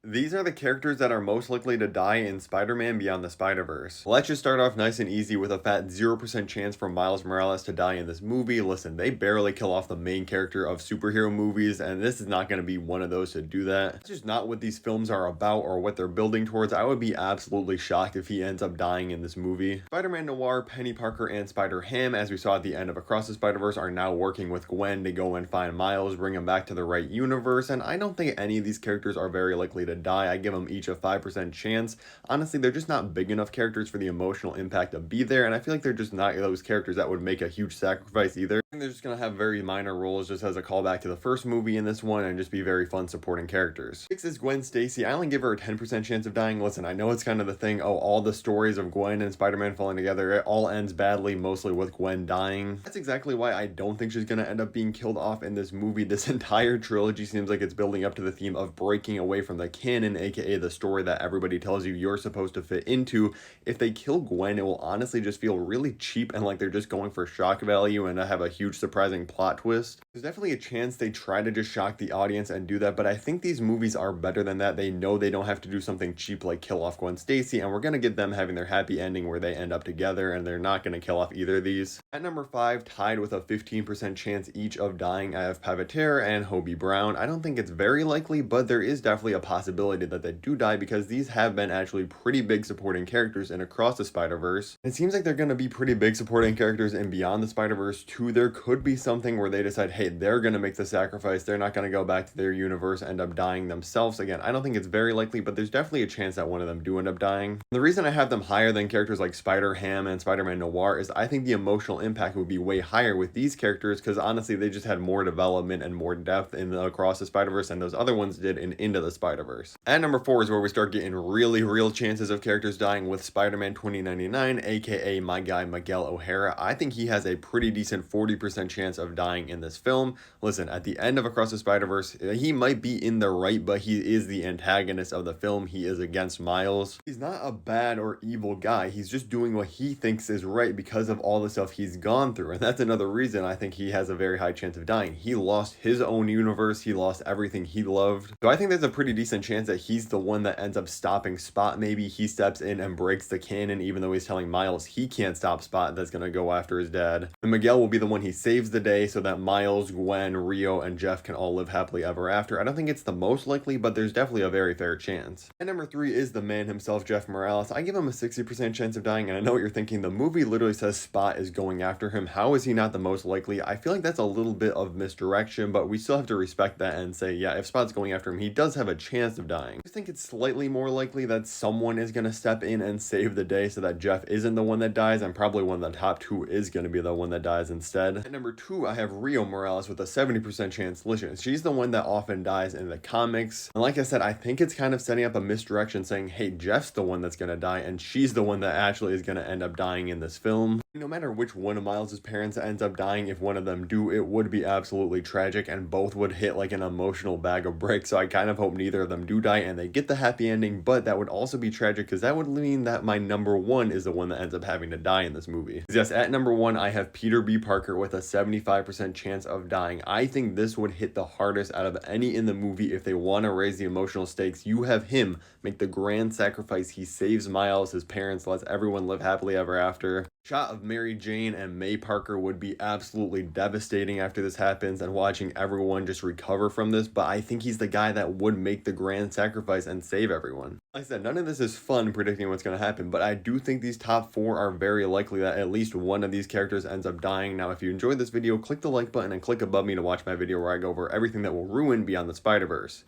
These are the characters that are most likely to die in Spider-Man Beyond the Spider-Verse. Let's just start off nice and easy with a fat 0% chance for Miles Morales to die in this movie. Listen, they barely kill off the main character of superhero movies, and this is not going to be one of those to do that. That's just not what these films are about or what they're building towards. I would be absolutely shocked if he ends up dying in this movie. Spider-Man Noir, Penny Parker, and Spider-Ham, as we saw at the end of Across the Spider-Verse, are now working with Gwen to go and find Miles, bring him back to the right universe, and I don't think any of these characters are very likely to die. I give them each a 5% chance. Honestly, they're just not big enough characters for the emotional impact to be there, and I feel like they're just not those characters that would make a huge sacrifice either. I think they're just gonna have very minor roles just as a callback to the first movie in this one and just be very fun supporting characters. 6 is Gwen Stacy. I only give her a 10% chance of dying. Listen, I know it's kind of the thing, oh, all the stories of Gwen and Spider-Man falling together, it all ends badly, mostly with Gwen dying. That's exactly why I don't think she's gonna end up being killed off in this movie. This entire trilogy seems like it's building up to the theme of breaking away from the canon, aka the story that everybody tells you you're supposed to fit into. If they kill Gwen, it will honestly just feel really cheap and like they're just going for shock value and have a huge surprising plot twist. There's definitely a chance they try to just shock the audience and do that, but I think these movies are better than that. They know they don't have to do something cheap like kill off Gwen Stacy, and we're gonna get them having their happy ending where they end up together, and they're not gonna kill off either of these. At number 5, tied with a 15% chance each of dying, I have Pavitera and Hobie Brown. I don't think it's very likely, but there is definitely a possibility that they do die because these have been actually pretty big supporting characters in Across the Spider-Verse. It seems like they're going to be pretty big supporting characters in Beyond the Spider-Verse too. There could be something where they decide, hey, they're going to make the sacrifice. They're not going to go back to their universe, end up dying themselves. Again, I don't think it's very likely, but there's definitely a chance that one of them do end up dying. The reason I have them higher than characters like Spider-Ham and Spider-Man Noir is I think the emotional impact would be way higher with these characters because honestly, they just had more development and more depth in the Across the Spider-Verse than those other ones did in Into the Spider-Verse. At number 4 is where we start getting really real chances of characters dying with Spider-Man 2099, aka my guy Miguel O'Hara. I think he has a pretty decent 40% chance of dying in this film. Listen, at the end of Across the Spider-Verse, he might be in the right, but he is the antagonist of the film. He is against Miles. He's not a bad or evil guy. He's just doing what he thinks is right because of all the stuff he's gone through. And that's another reason I think he has a very high chance of dying. He lost his own universe. He lost everything he loved. So I think there's a pretty decent chance that he's the one that ends up stopping Spot. Maybe he steps in and breaks the canon, even though he's telling Miles he can't stop Spot that's gonna go after his dad. And Miguel will be the one he saves the day so that Miles, Gwen, Rio, and Jeff can all live happily ever after. I don't think it's the most likely, but there's definitely a very fair chance. And number 3 is the man himself, Jeff Morales. I give him a 60% chance of dying, and I know what you're thinking. The movie literally says Spot is going after him. How is he not the most likely? I feel like that's a little bit of misdirection, but we still have to respect that and say, yeah, if Spot's going after him, he does have a chance of dying. I think it's slightly more likely that someone is going to step in and save the day so that Jeff isn't the one that dies, and probably one of the top 2 is going to be the one that dies instead. At number 2, I have Rio Morales with a 70% chance. Listen, she's the one that often dies in the comics, and like I said, I think it's kind of setting up a misdirection saying, hey, Jeff's the one that's going to die, and she's the one that actually is going to end up dying in this film. No matter which one of Miles' parents ends up dying, if one of them do, it would be absolutely tragic, and both would hit like an emotional bag of bricks, so I kind of hope neither of them do die and they get the happy ending, but that would also be tragic because that would mean that my number 1 is the one that ends up having to die in this movie. Yes, at number 1, I have Peter B. Parker with a 75% chance of dying. I think this would hit the hardest out of any in the movie. If they want to raise the emotional stakes, you have him make the grand sacrifice. He saves Miles, his parents, lets everyone live happily ever after. Shot of Mary Jane and May Parker would be absolutely devastating after this happens and watching everyone just recover from this, but I think he's the guy that would make the grand sacrifice and save everyone. Like I said, none of this is fun predicting what's going to happen, but I do think these top 4 are very likely that at least one of these characters ends up dying. Now, if you enjoyed this video, click the like button and click above me to watch my video where I go over everything that will ruin Beyond the Spider-Verse.